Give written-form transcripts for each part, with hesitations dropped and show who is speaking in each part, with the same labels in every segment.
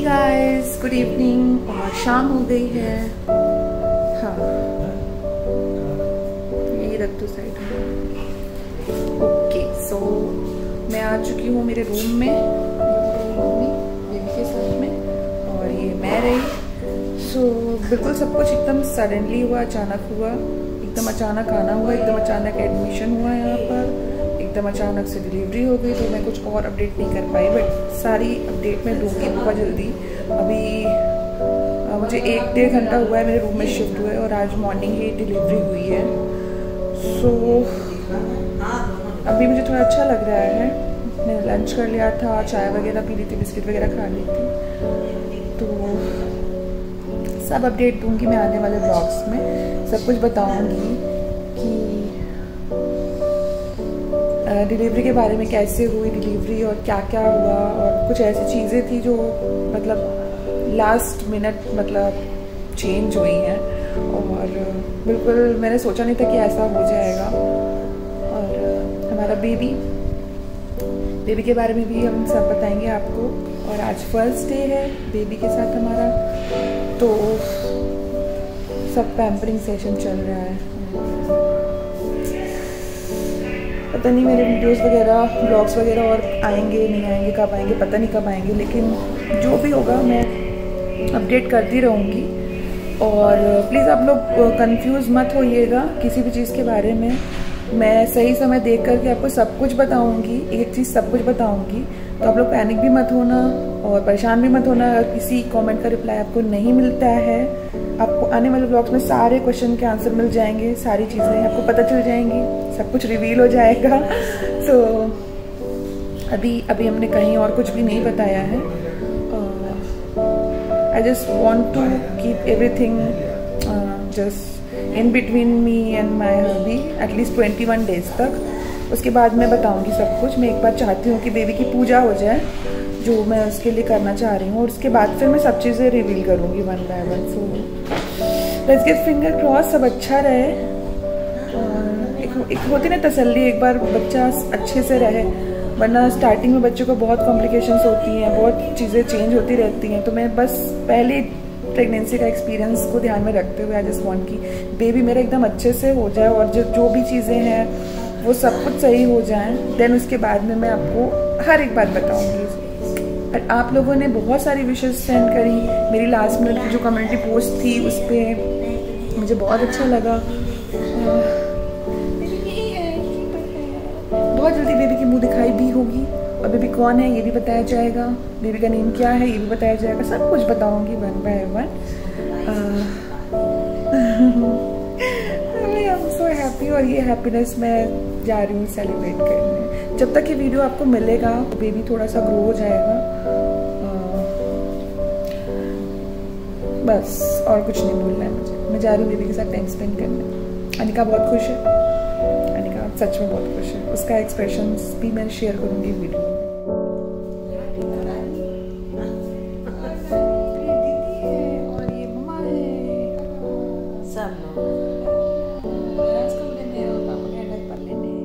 Speaker 1: Guys, good evening और शाम हो गई है। हाँ, यही रख दो साइड में। ओके, सो मैं आ चुकी हूँ मेरे रूम में, मम्मी बेबी के साथ में, और ये मैं रही। सो बिल्कुल सब कुछ एकदम सडनली हुआ, अचानक हुआ, एकदम अचानक आना हुआ, एकदम अचानक एडमिशन हुआ यहाँ पर, एकदम अचानक से डिलीवरी हो गई। तो मैं कुछ और अपडेट नहीं कर पाई, बट सारी अपडेट मैं दूँगी बहुत जल्दी। अभी मुझे 1-1.5 घंटा हुआ है मेरे रूम में शिफ्ट हुए, और आज मॉर्निंग ही डिलीवरी हुई है। सो अभी मुझे थोड़ा अच्छा लग रहा है। मैंने लंच कर लिया था, चाय वगैरह पी ली थी, बिस्किट वगैरह खा ली थी। तो सब अपडेट दूँगी मैं आने वाले ब्लॉग्स में, सब कुछ बताऊँगी कि डिलीवरी के बारे में, कैसे हुई डिलीवरी और क्या क्या हुआ, और कुछ ऐसी चीज़ें थी जो मतलब लास्ट मिनट मतलब चेंज हुई हैं, और बिल्कुल मैंने सोचा नहीं था कि ऐसा हो जाएगा। और हमारा बेबी के बारे में भी हम सब बताएंगे आपको। और आज फर्स्ट डे है बेबी के साथ हमारा, तो सब पैम्परिंग सेशन चल रहा है। पता नहीं मेरे वीडियोस वगैरह, ब्लॉग्स वगैरह और आएंगे नहीं आएंगे, कब आएंगे पता नहीं कब आएंगे, लेकिन जो भी होगा मैं अपडेट करती रहूँगी। और प्लीज़ आप लोग कंफ्यूज मत होइएगा किसी भी चीज़ के बारे में। मैं सही समय देख करके आपको सब कुछ बताऊँगी, एक चीज़ सब कुछ बताऊँगी। तो आप लोग पैनिक भी मत होना और परेशान भी मत होना अगर किसी कमेंट का रिप्लाई आपको नहीं मिलता है। आपको आने वाले ब्लॉग्स में सारे क्वेश्चन के आंसर मिल जाएंगे, सारी चीज़ें आपको पता चल जाएंगी, सब कुछ रिवील हो जाएगा। तो अभी हमने कहीं और कुछ भी नहीं बताया है। I just want to keep everything just in between me and my hubby at least 21 days तक। उसके बाद मैं बताऊंगी सब कुछ। मैं एक बार चाहती हूँ कि बेबी की पूजा हो जाए, जो मैं उसके लिए करना चाह रही हूँ, और उसके बाद फिर मैं सब चीज़ें रिवील करूँगी one by one. So let's get finger cross, सब अच्छा रहे। और एक होती ना तसल्ली, एक बार बच्चा अच्छे से रहे, वरना स्टार्टिंग में बच्चों को बहुत कॉम्प्लिकेशंस होती हैं, बहुत चीज़ें चेंज होती रहती हैं। तो मैं बस पहले प्रेगनेंसी का एक्सपीरियंस को ध्यान में रखते हुए आई जस्ट वांट कि बेबी मेरा एकदम अच्छे से हो जाए, और जो भी चीज़ें हैं वो सब कुछ सही हो जाए। देन उसके बाद में मैं आपको हर एक बात बताऊँगी। और आप लोगों ने बहुत सारी विशेस सेंड करी, मेरी लास्ट मिनट की जो कम्युनिटी पोस्ट थी उस पर मुझे बहुत अच्छा लगा। बहुत जल्दी बेबी की मुंह दिखाई भी होगी, और बेबी कौन है ये भी बताया जाएगा, बेबी का नेम क्या है ये भी बताया जाएगा, सब कुछ बताऊंगी one by one. I am so happy, और ये हैप्पीनेस मैं जा रही हूँ सेलिब्रेट करने। जब तक ये वीडियो आपको मिलेगा बेबी थोड़ा सा ग्रो हो जाएगा, बस और कुछ नहीं बोलना है मुझे। मैं जा रही हूँ बेबी के साथ टाइम स्पेंड करने। अनिका बहुत खुश है, अनिका सच में बहुत खुश है। उसका एक्सप्रेशंस भी मैं शेयर करूँगी वीडियो में। और ये मम्मा है, सब पापा के डायपर लेने।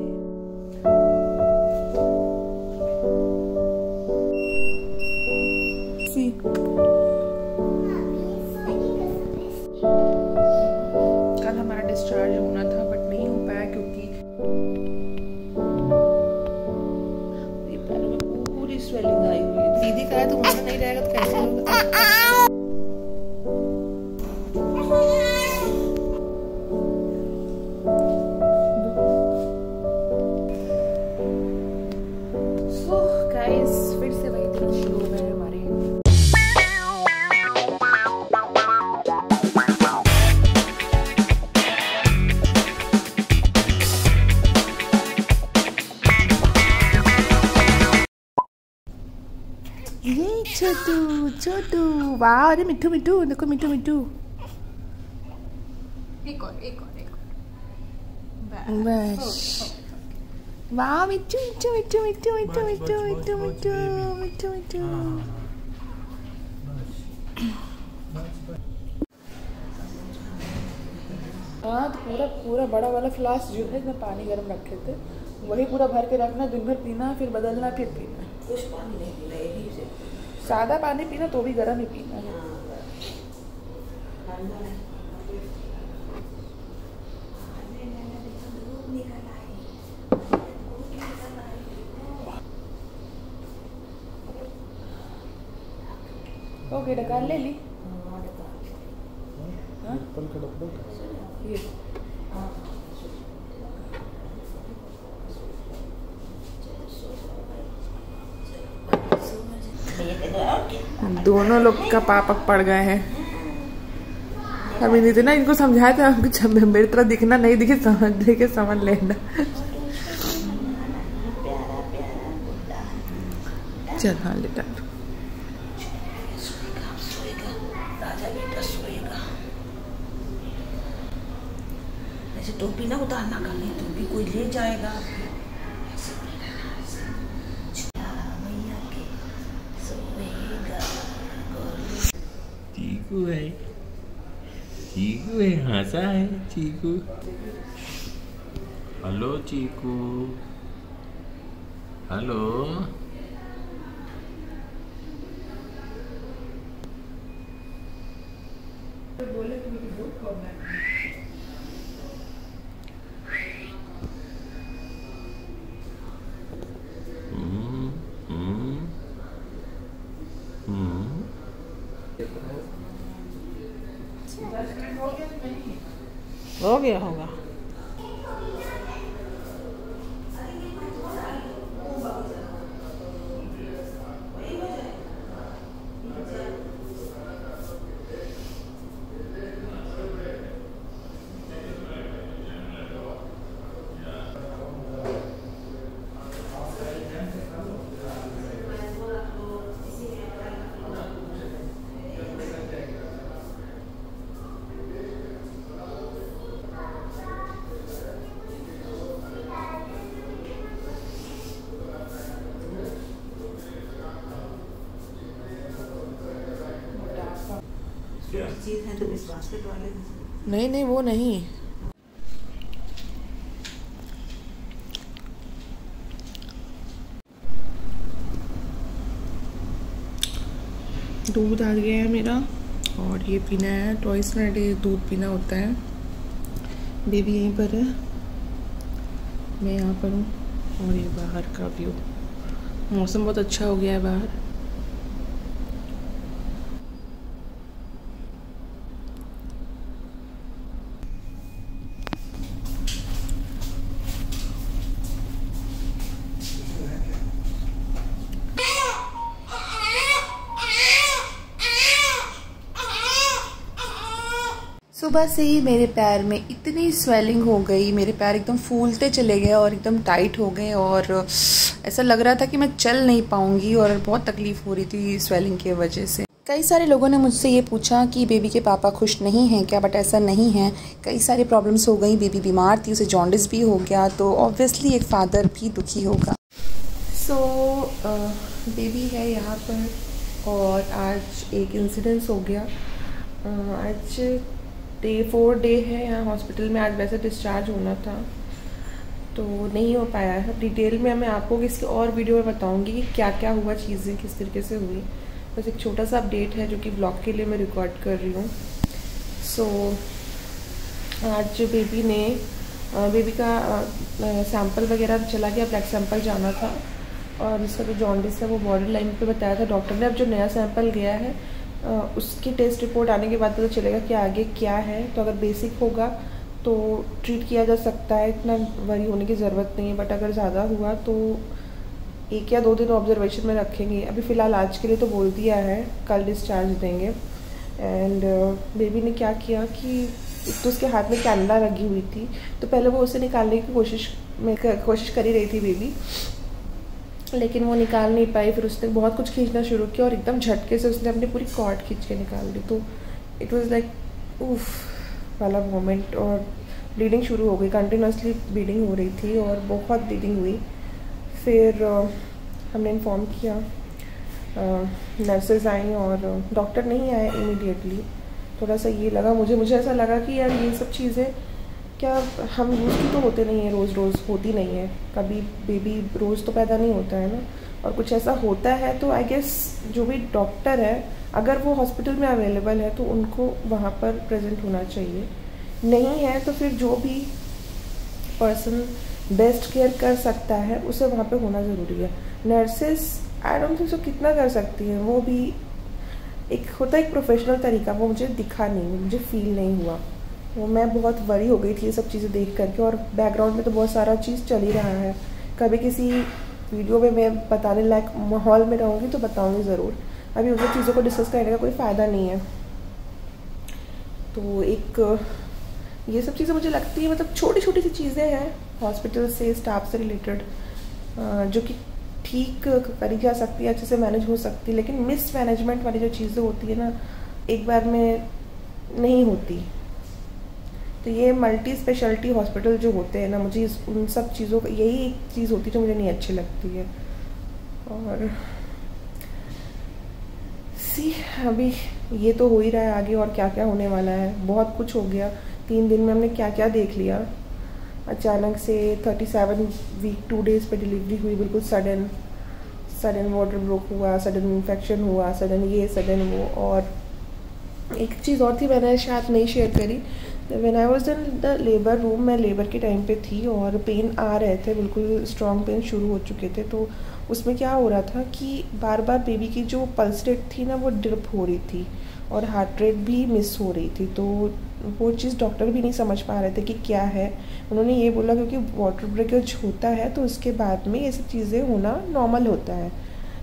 Speaker 1: कल हमारा डिस्चार्ज होना था बट नहीं हो पाया, क्योंकि पैरों में पूरी स्वेलिंग आई हुई है। दीदी का है तो होना नहीं रहेगा तो कैसे होगा। सो गाइस, फिर से वही दिन शुरू हो गए हमारे। ये छोटू वाह, अरे मिट्टू देखो मिट्टू। एक और बस। वाह मिट्टू। हाँ, तो पूरा बड़ा वाला फ्लास्क जो है इसमें पानी गर्म रखे थे, वही पूरा भर के रखना, दिन भर पीना, फिर बदलना, फिर पीना। कुछ पानी नहीं पीना, यही से सादा पानी पीना तो भी गर्म ही पीना है। ओके डकार ले ली। ये दोनों लोग का पापक पड़ गए हैं। अभी नहीं थे ना, इनको समझाया था जब मेरी तरह दिखना नहीं दिखे समझ दे के समझ लेना। चल हाँ लेटा
Speaker 2: टोपी ना उतारना कभी, टोपी कोई ले जाएगा।
Speaker 3: चीकू है, चीकू है, हंसा है चीकू। हेलो चीकू, हेलो।
Speaker 2: हो गया होगा। चीज है तो विश्वास पे वाले
Speaker 1: नहीं नहीं वो नहीं। दूध आ गया है मेरा और ये पीना है, ट्वाइस पर डे दूध पीना होता है। बेबी यहीं पर है, मैं यहाँ पर हूँ और ये बाहर का व्यू, मौसम बहुत अच्छा हो गया है बाहर। सुबह से ही मेरे पैर में इतनी स्वेलिंग हो गई, मेरे पैर एकदम फूलते चले गए और एकदम टाइट हो गए और ऐसा लग रहा था कि मैं चल नहीं पाऊंगी और बहुत तकलीफ़ हो रही थी स्वेलिंग की वजह से। कई सारे लोगों ने मुझसे ये पूछा कि बेबी के पापा खुश नहीं हैं क्या, बट ऐसा नहीं है। कई सारी प्रॉब्लम्स हो गई, बेबी बीमार थी, उसे जॉन्डिस भी हो गया, तो ऑब्वियसली एक फादर भी दुखी होगा। सो बेबी है यहाँ पर और आज एक इंसिडेंस हो गया। आज डे 4 डे है यहाँ हॉस्पिटल में। आज वैसे डिस्चार्ज होना था तो नहीं हो पाया है। डिटेल में मैं आपको इसके और वीडियो में बताऊंगी कि क्या क्या हुआ, चीज़ें किस तरीके से हुई। बस एक छोटा सा अपडेट है जो कि ब्लॉग के लिए मैं रिकॉर्ड कर रही हूँ। सो आज बेबी का सैंपल वगैरह चला गया, ब्लड सैंपल जाना था और इसका जो जॉन्डिस है वो बॉर्डर लाइन पे बताया था डॉक्टर ने। अब जो नया सैंपल गया है उसकी टेस्ट रिपोर्ट आने के बाद पता चलेगा कि आगे क्या है। तो अगर बेसिक होगा तो ट्रीट किया जा सकता है, इतना वरी होने की ज़रूरत नहीं है। बट अगर ज़्यादा हुआ तो 1 या 2 दिन ऑब्जर्वेशन में रखेंगे। अभी फ़िलहाल आज के लिए तो बोल दिया है, कल डिस्चार्ज देंगे। एंड बेबी ने क्या किया कि तो उसके हाथ में कैंडला लगी हुई थी, तो पहले वो उसे निकालने की कोशिश कर ही रही थी बेबी, लेकिन वो निकाल नहीं पाई। फिर उसने बहुत कुछ खींचना शुरू किया और एकदम झटके से उसने अपनी पूरी कॉर्ड खींच के निकाल दी। तो इट वाज लाइक उफ वाला मोमेंट और ब्लीडिंग शुरू हो गई, कंटिन्यूसली ब्लीडिंग हो रही थी और बहुत ब्लीडिंग हुई। फिर हमने इन्फॉर्म किया, नर्सेज आई और डॉक्टर नहीं आए इमीडिएटली। थोड़ा सा ये लगा मुझे ऐसा लगा कि यार ये सब चीज़ें क्या हम यूज़ की तो होते नहीं है, रोज़ होती नहीं है। कभी बेबी रोज़ तो पैदा नहीं होता है ना, और कुछ ऐसा होता है तो आई गेस जो भी डॉक्टर है, अगर वो हॉस्पिटल में अवेलेबल है तो उनको वहाँ पर प्रेजेंट होना चाहिए। नहीं है तो फिर जो भी पर्सन बेस्ट केयर कर सकता है उसे वहाँ पे होना ज़रूरी है। Nurses I don't think so कितना कर सकती हैं, वो भी एक होता है एक प्रोफेशनल तरीका, वो मुझे दिखा नहीं, मुझे फील नहीं हुआ। वो मैं बहुत वरी हो गई थी ये सब चीज़ें देख करके, और बैकग्राउंड में तो बहुत सारा चीज़ चल ही रहा है। कभी किसी वीडियो में मैं बताने लायक माहौल में रहूँगी तो बताऊँगी ज़रूर, अभी उन सब चीज़ों को डिस्कस करने का कोई फ़ायदा नहीं है। तो एक ये सब चीज़ें मुझे लगती है मतलब छोटी छोटी सी चीज़ें हैं हॉस्पिटल से, स्टाफ से रिलेटेड, जो कि ठीक करी जा सकती है, अच्छे से मैनेज हो सकती है, लेकिन मिस मैनेजमेंट वाली जो चीज़ें होती है ना, एक बार में नहीं होती। तो ये मल्टी स्पेशलिटी हॉस्पिटल जो होते हैं ना, मुझे उन सब चीज़ों का यही एक चीज़ होती है जो मुझे नहीं अच्छी लगती है। और अभी ये तो हो ही रहा है, आगे और क्या क्या होने वाला है, बहुत कुछ हो गया। 3 दिन में हमने क्या क्या देख लिया। अचानक से 37 वीक 2 डेज़ पे डिलीवरी हुई, बिल्कुल सडन वाटर ब्रोक हुआ, सडन इन्फेक्शन हुआ, सडन ये सडन वो। और एक चीज़ और थी, मैंने शायद नहीं शेयर करी, when I was in the labour room, मैं लेबर के टाइम पे थी और पेन आ रहे थे, बिल्कुल स्ट्रॉन्ग पेन शुरू हो चुके थे। तो उसमें क्या हो रहा था कि बार बार बेबी की जो पल्स रेट थी ना वो डिप हो रही थी और हार्ट रेट भी मिस हो रही थी। तो वो चीज़ डॉक्टर भी नहीं समझ पा रहे थे कि क्या है। उन्होंने ये बोला क्योंकि वाटर ब्रेकेज होता है तो उसके बाद में ये सब चीज़ें होना नॉर्मल होता है,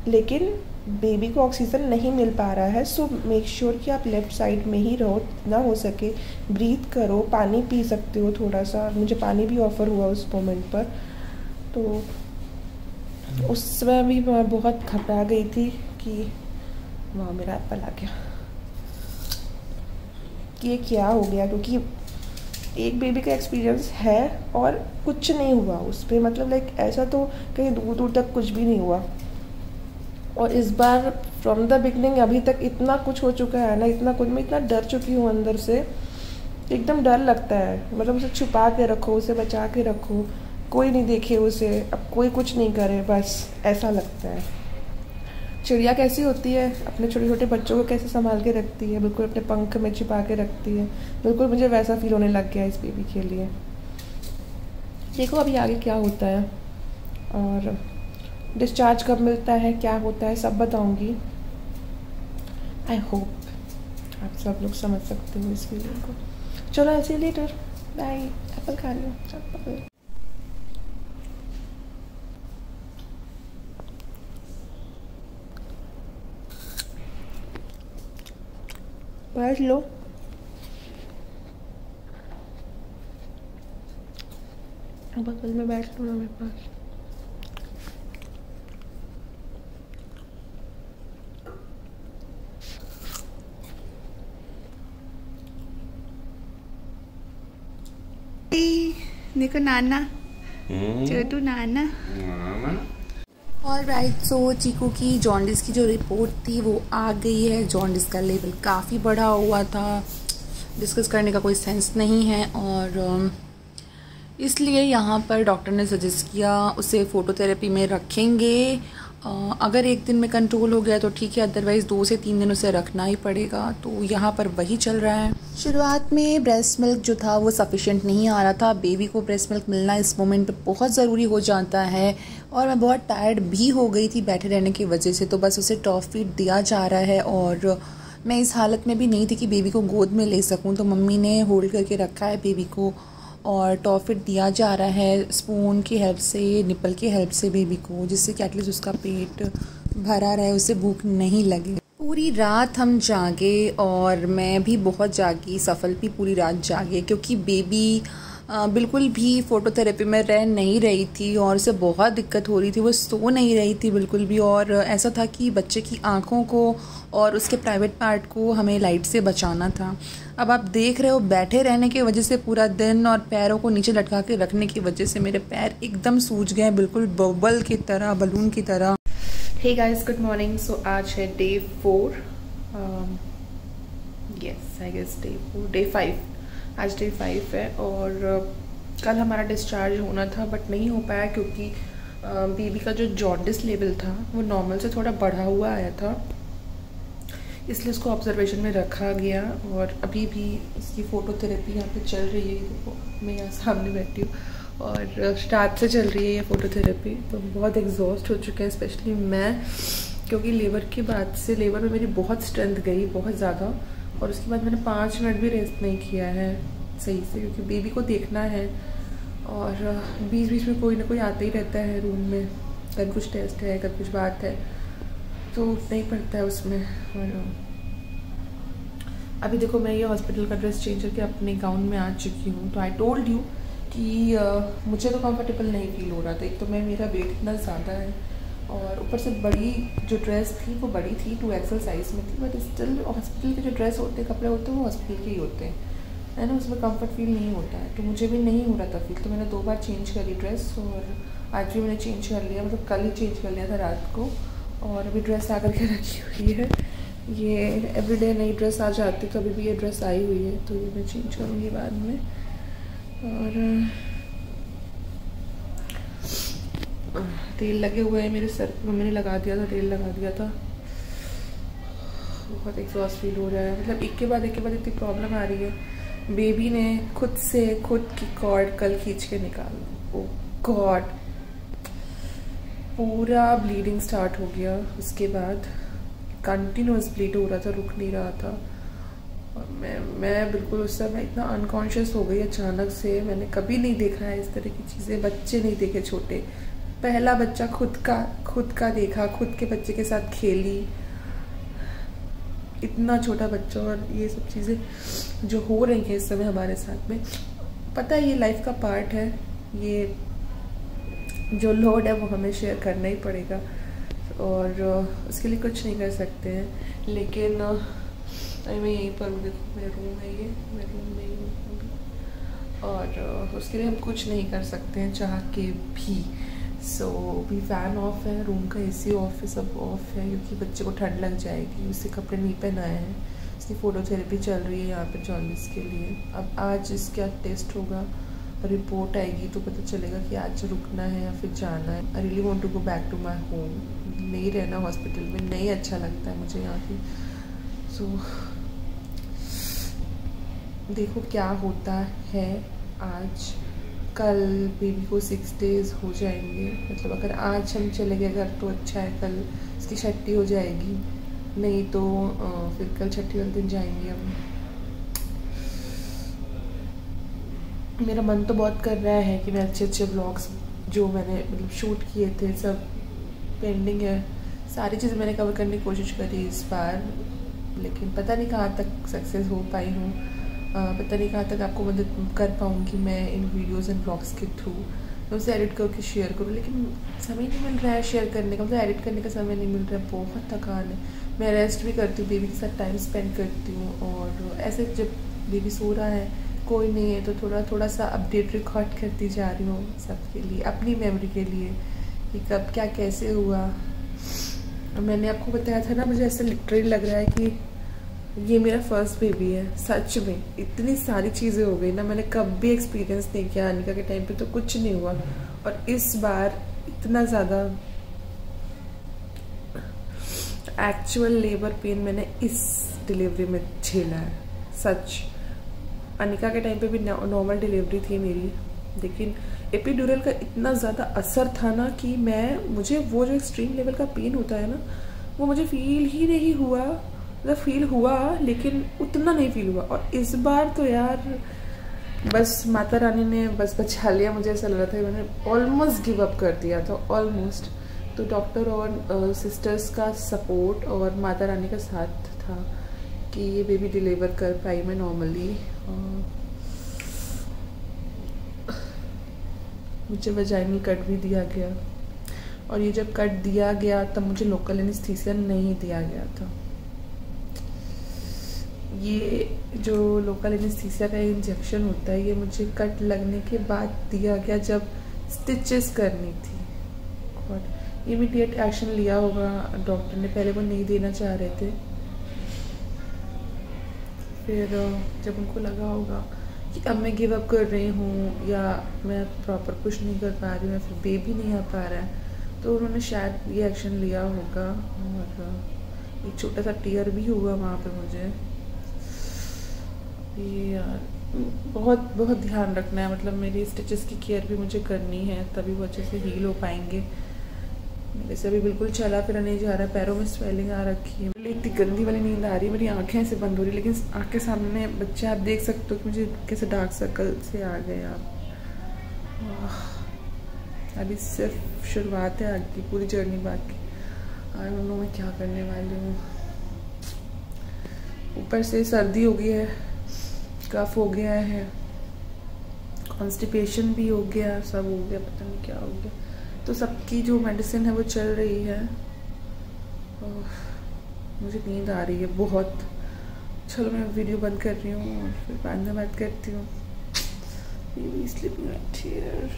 Speaker 1: लेकिन बेबी को ऑक्सीजन नहीं मिल पा रहा है। सो मेक श्योर कि आप लेफ़्ट साइड में ही रहो, ना हो सके ब्रीथ करो, पानी पी सकते हो थोड़ा सा। मुझे पानी भी ऑफ़र हुआ उस मोमेंट पर, तो उस समय भी मैं बहुत घबरा गई थी कि वहाँ मेरा एप्पल आ गया कि ये क्या हो गया, क्योंकि एक बेबी का एक्सपीरियंस है और कुछ नहीं हुआ उस पर, मतलब लाइक ऐसा तो कहीं दूर दूर तक कुछ भी नहीं हुआ। और इस बार फ्रॉम द बिगनिंग अभी तक इतना कुछ हो चुका है ना, इतना कुछ, मैं इतना डर चुकी हूँ अंदर से, एकदम डर लगता है। मतलब उसे छुपा के रखो, उसे बचा के रखो, कोई नहीं देखे उसे, अब कोई कुछ नहीं करे, बस ऐसा लगता है। चिड़िया कैसी होती है, अपने छोटे छोटे बच्चों को कैसे संभाल के रखती है, बिल्कुल अपने पंख में छिपा के रखती है, बिल्कुल मुझे वैसा फील होने लग गया इस बेबी के लिए। देखो अभी आगे क्या होता है और डिस्चार्ज कब मिलता है, क्या होता है, सब बताऊंगी। आई होप आप सब लोग समझ सकते हो इस वीडियो को। चलो ऐसे लेटर, बाय। एप्पल खा लो, चल बैठ लो। बगल में बैठ लो ना मेरे पास।
Speaker 4: देखो नाना, छोटू नाना। ऑलराइट, सो चीकू की जॉन्डिस की जो रिपोर्ट थी वो आ गई है। जॉन्डिस का लेवल काफ़ी बढ़ा हुआ था, डिस्कस करने का कोई सेंस नहीं है, और इसलिए यहाँ पर डॉक्टर ने सजेस्ट किया उसे फ़ोटोथेरेपी में रखेंगे। अगर 1 दिन में कंट्रोल हो गया तो ठीक है, अदरवाइज़ 2 से 3 दिन उसे रखना ही पड़ेगा। तो यहाँ पर वही चल रहा है। शुरुआत में ब्रेस्ट मिल्क जो था वो सफिशिएंट नहीं आ रहा था। बेबी को ब्रेस्ट मिल्क मिलना इस मोमेंट पे बहुत ज़रूरी हो जाता है, और मैं बहुत टायर्ड भी हो गई थी बैठे रहने की वजह से। तो बस उसे टॉप फीड दिया जा रहा है, और मैं इस हालत में भी नहीं थी कि बेबी को गोद में ले सकूँ, तो मम्मी ने होल्ड करके रखा है बेबी को, और टॉप फीड दिया जा रहा है स्पून की हेल्प से, निपल की हेल्प से बेबी को, जिससे कि एटलीस्ट उसका पेट भरा रहे, उसे भूख नहीं लगे। पूरी रात हम जागे, और मैं भी बहुत जागी, सफल भी पूरी रात जागे, क्योंकि बेबी बिल्कुल भी फ़ोटोथेरेपी में रह नहीं रही थी और उसे बहुत दिक्कत हो रही थी। वो सो नहीं रही थी बिल्कुल भी, और ऐसा था कि बच्चे की आँखों को और उसके प्राइवेट पार्ट को हमें लाइट से बचाना था। अब आप देख रहे हो बैठे रहने की वजह से पूरा दिन, और पैरों को नीचे लटका के रखने की वजह से मेरे पैर एकदम सूज गए, बिल्कुल बबल की तरह, बलून की तरह।
Speaker 1: Hey guys, good morning. So आज है day 4, yes I guess day 5, आज डे 5 है। और कल हमारा डिस्चार्ज होना था बट नहीं हो पाया, क्योंकि
Speaker 4: बेबी का जो जॉन्डिस लेवल था वो नॉर्मल से थोड़ा बढ़ा हुआ आया था, इसलिए उसको ऑब्जर्वेशन में रखा गया। और अभी भी इसकी फ़ोटोथेरेपी यहाँ पे चल रही है। देखो मैं यहाँ सामने बैठी हूँ और रात से चल रही है ये फ़ोटोथेरेपी। तो बहुत एग्जॉस्ट हो चुके हैं, स्पेशली मैं, क्योंकि लेबर के बाद से लेबर में मेरी बहुत स्ट्रेंथ गई, बहुत ज़्यादा। और उसके बाद मैंने 5 मिनट भी रेस्ट नहीं किया है सही से, क्योंकि बेबी को देखना है। और बीच बीच में कोई ना कोई आता ही रहता है रूम में, कभी कुछ टेस्ट है, कभी कुछ बात है, तो उठना ही पड़ता है उसमें। और अभी देखो मैं ये हॉस्पिटल का ड्रेस चेंज करके अपने गाउन में आ चुकी हूँ। तो आई टोल्ड यू कि मुझे तो कंफर्टेबल नहीं फील हो रहा था। एक तो मेरा वेट इतना ज़्यादा है और ऊपर से बड़ी जो ड्रेस थी वो बड़ी थी, 2XL साइज़ में थी, बट स्टिल हॉस्पिटल के जो ड्रेस होते हैं, कपड़े होते हैं, वो हॉस्पिटल के ही होते हैं, है ना, उसमें कंफर्ट फील नहीं होता है। तो मुझे भी नहीं हो रहा था फील, तो मैंने 2 बार चेंज करी ड्रेस और आज भी मैंने चेंज कर लिया, मतलब कल ही चेंज कर लिया था रात को। और अभी ड्रेस ला करके रखी हुई है। ये एवरीडे नई ड्रेस आ जाती, तो अभी भी ये ड्रेस आई हुई है, तो ये मैं चेंज करूँगी बाद में। और तेल लगे हुए हैं मेरे सर पर, मैंने लगा दिया था, तेल लगा दिया था। बहुत एग्जॉस्ट फील हो रहा है, मतलब एक के बाद इतनी प्रॉब्लम आ रही है। बेबी ने खुद की कॉर्ड कल खींच के निकाल, ओ गॉड, पूरा ब्लीडिंग स्टार्ट हो गया। उसके बाद कंटिन्यूअस ब्लीड हो रहा था, रुक नहीं रहा था। और मैं बिल्कुल उस समय इतना अनकॉन्शियस हो गई अचानक से। मैंने कभी नहीं देखा है इस तरह की चीज़ें, बच्चे नहीं देखे छोटे, पहला बच्चा खुद का देखा, खुद के बच्चे के साथ खेली, इतना छोटा बच्चा। और ये सब चीज़ें जो हो रही हैं इस समय हमारे साथ में, पता है ये लाइफ का पार्ट है, ये जो लोड है वो हमें शेयर करना ही पड़ेगा और उसके लिए कुछ नहीं कर सकते हैं। लेकिन अभी मैं यहीं पर हूँ, देखो मेरा रूम है ये, मैं रूम में ही हूँ अभी, और उसके लिए हम कुछ नहीं कर सकते हैं चाह के भी। सो भी फ़ैन ऑफ है, रूम का AC ऑफ है, सब ऑफ है, क्योंकि बच्चे को ठंड लग जाएगी। उससे कपड़े नहीं पहनाए हैं, इसकी फ़ोटोथेरेपी चल रही है यहाँ पे जॉन्डिस के लिए। अब आज इसका टेस्ट होगा, रिपोर्ट आएगी तो पता चलेगा कि आज रुकना है या फिर जाना है। I really want to go back to my home, नहीं रहना हॉस्पिटल में, नहीं अच्छा लगता है मुझे यहाँ की। सो देखो क्या होता है। आज कल बेबी को 6 डेज़ हो जाएंगे, मतलब अगर आज हम चले गए घर तो अच्छा है, कल इसकी छठी हो जाएगी, नहीं तो फिर कल छठी वाले दिन जाएंगे हम। मेरा मन तो बहुत कर रहा है कि मैं अच्छे व्लॉग्स जो मैंने मतलब शूट किए थे सब पेंडिंग है, सारी चीज़ें मैंने कवर करने की कोशिश करी इस बार, लेकिन पता नहीं कहाँ तक सक्सेस हो पाई हूँ, पता नहीं कहाँ तक आपको मदद कर पाऊँगी मैं इन वीडियोस एंड ब्लॉग्स के थ्रू। मैं उसे एडिट करके शेयर करूँ, लेकिन समय नहीं मिल रहा है शेयर करने का, मतलब एडिट करने का समय नहीं मिल रहा है, बहुत थकान है। मैं रेस्ट भी करती हूँ, बेबी के साथ टाइम स्पेंड करती हूँ, और ऐसे जब बेबी सो रहा है कोई नहीं है तो थोड़ा सा अपडेट रिकॉर्ड करती जा रही हूँ सबके लिए, अपनी मेमोरी के लिए कि कब क्या कैसे हुआ। मैंने आपको बताया था ना, मुझे ऐसा लिटरली लग रहा है कि ये मेरा फर्स्ट बेबी है। सच में इतनी सारी चीज़ें हो गई ना, मैंने कभी एक्सपीरियंस नहीं किया। अनिका के टाइम पे तो कुछ नहीं हुआ, और इस बार इतना ज़्यादा एक्चुअल लेबर पेन मैंने इस डिलीवरी में झेला है। सच, अनिका के टाइम पे भी नॉर्मल डिलीवरी थी मेरी, लेकिन एपिड्यूरल का इतना ज़्यादा असर था ना कि मुझे वो जो एक्सट्रीम लेवल का पेन होता है ना, वो मुझे फील ही नहीं हुआ। मतलब फील हुआ लेकिन उतना नहीं फील हुआ। और इस बार तो यार बस माता रानी ने बस बचा लिया। मुझे ऐसा लग रहा था मैंने ऑलमोस्ट गिव अप कर दिया था, ऑलमोस्ट। तो डॉक्टर और सिस्टर्स का सपोर्ट और माता रानी का साथ था कि ये बेबी डिलीवर कर पाई मैं नॉर्मली। मुझे वजाइनल कट भी दिया गया, और ये जब कट दिया गया तब मुझे लोकल एनेस्थीसिया नहीं दिया गया था। ये जो लोकल एनेस्थीसिया का इंजेक्शन होता है, ये मुझे कट लगने के बाद दिया गया जब स्टिचेस करनी थी। और इमीडिएट एक्शन लिया होगा डॉक्टर ने, पहले वो नहीं देना चाह रहे थे, फिर जब उनको लगा होगा कि अब मैं गिव अप कर रही हूँ या मैं प्रॉपर कुछ नहीं कर पा रही हूँ या फिर बेबी नहीं आ पा रहा है,
Speaker 1: तो उन्होंने शायद ये एक्शन लिया होगा। और एक छोटा सा टीयर भी हुआ वहाँ पे मुझे। ये यार बहुत बहुत ध्यान रखना है, मतलब मेरी स्टिचेस की केयर भी मुझे करनी है, तभी वो अच्छे से हील हो पाएंगे। मेरे से अभी बिल्कुल चला फिरा नहीं जा रहा है, पैरों में स्वेलिंग आ रखी है, मेरी इतनी गंदी वाली नींद आ रही है, मेरी आंखें ऐसे बंद हो रही है, लेकिन आँख के सामने बच्चे आप देख सकते हो कि मुझे कैसे डार्क सर्कल से आ गए आप। अभी सिर्फ शुरुआत है आगे की पूरी जर्नी बाकी। आई डोंट नो मैं क्या करने वाली हूँ। ऊपर से सर्दी हो गई है, कफ हो गया है, कॉन्स्टिपेशन भी हो गया, सब हो गया, पता नहीं क्या हो गया। तो सबकी जो मेडिसिन है वो चल रही है। मुझे नींद आ रही है बहुत। चलो मैं वीडियो बंद कर रही हूँ और फिर बाद में बात करती हूँ। Sleeping right here.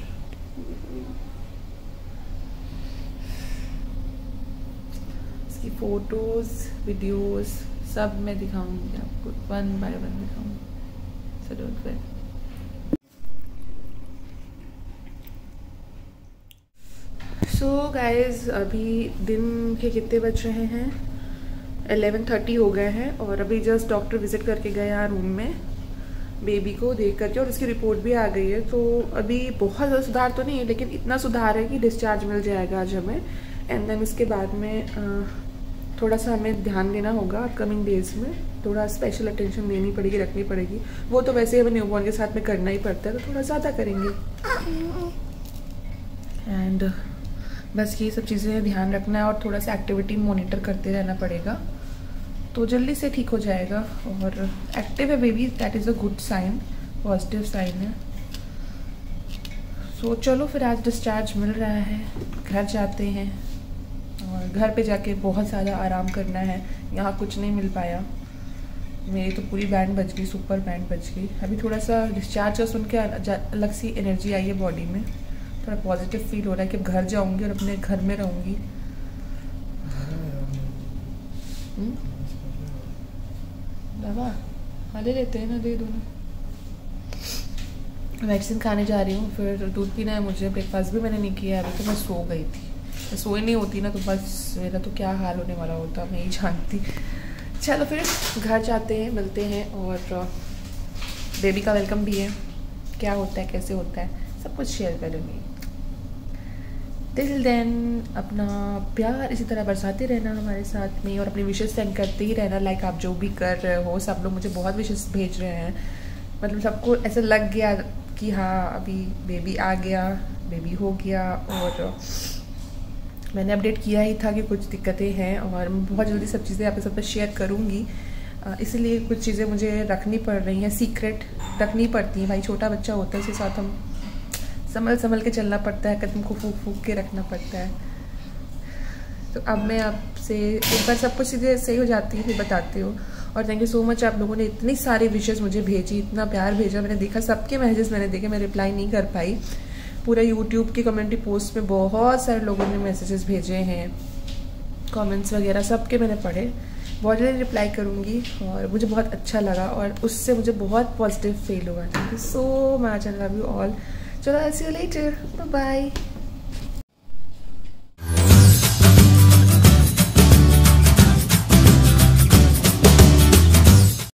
Speaker 1: इसकी फोटोज वीडियोस सब मैं दिखाऊंगी आपको, वन बाय वन दिखाऊंगी, so don't worry. So guys अभी दिन के कितने बज रहे हैं, 11:30 हो गए हैं और अभी जस्ट डॉक्टर विजिट करके गया रूम में बेबी को देख करके, और उसकी रिपोर्ट भी आ गई है। तो अभी बहुत ज़्यादा सुधार तो नहीं है, लेकिन इतना सुधार है कि डिस्चार्ज मिल जाएगा आज हमें। एंड देन उसके बाद में थोड़ा सा हमें ध्यान देना होगा अपकमिंग डेज में, थोड़ा स्पेशल अटेंशन देनी पड़ेगी, रखनी पड़ेगी। वो तो वैसे हमें न्यूबॉर्न के साथ में करना ही पड़ता है, तो थोड़ा ज़्यादा करेंगे। एंड बस ये सब चीज़ें ध्यान रखना है और थोड़ा सा एक्टिविटी मॉनिटर करते रहना पड़ेगा, तो जल्दी से ठीक हो जाएगा। और एक्टिव है baby, that is a good sign, positive sign है। सो चलो फिर आज डिस्चार्ज मिल रहा है, घर जाते हैं और घर पे जाके बहुत ज़्यादा आराम करना है। यहाँ कुछ नहीं मिल पाया, मेरी तो पूरी बैंड बज गई, सुपर बैंड बज गई। अभी थोड़ा सा डिस्चार्ज का सुन के अलग सी एनर्जी आई है बॉडी में, थोड़ा पॉजिटिव फील हो रहा है कि अब घर जाऊँगी और अपने घर में रहूँगी। दवा हाँ ले लेते हैं ना, दे दो ना। मेडिसिन खाने जा रही हूँ, फिर दूध पीना है मुझे। ब्रेकफास्ट भी मैंने नहीं किया है, अभी तो मैं सो गई थी। मैं सोई नहीं होती ना तो बस मेरा तो क्या हाल होने वाला होता, मैं ही जानती। चलो फिर घर जाते हैं, मिलते हैं और बेबी का वेलकम भी है, क्या होता है कैसे होता है सब कुछ शेयर करूँगी। टिल देन अपना प्यार इसी तरह बरसाते रहना हमारे साथ में और अपनी विशेस सेंड करते ही रहना। लाइक आप जो भी कर रहे हो, सब लोग मुझे बहुत विशेस भेज रहे हैं, मतलब सबको ऐसा लग गया कि हाँ अभी बेबी आ गया, बेबी हो गया। और मैंने अपडेट किया ही था कि कुछ दिक्कतें हैं और बहुत जल्दी सब चीज़ें आपके साथ शेयर करूँगी। इसलिए कुछ चीज़ें मुझे रखनी पड़ रही हैं, सीक्रेट रखनी पड़ती हैं। भाई छोटा बच्चा होता है, उसके साथ हम संभल के चलना पड़ता है, कदम को फूक फूक के रखना पड़ता है। तो अब मैं आपसे एक बार सब कुछ चीज़ें सही हो जाती है फिर बताती हूँ। और थैंक यू सो मच, आप लोगों ने इतनी सारी विशेस मुझे भेजी, इतना प्यार भेजा। मैंने देखा सबके मैसेजेस मैंने देखे, मैं रिप्लाई नहीं कर पाई। पूरा यूट्यूब की कम्युनिटी पोस्ट में बहुत सारे लोगों ने मैसेजेस भेजे हैं, कमेंट्स वगैरह सबके मैंने पढ़े। बहुत जल्दी रिप्लाई करूँगी और मुझे बहुत अच्छा लगा और उससे मुझे बहुत पॉजिटिव फील हुआ। Thank you so much, I love you all. चलो आई सी यू लेटर, बाय बाय।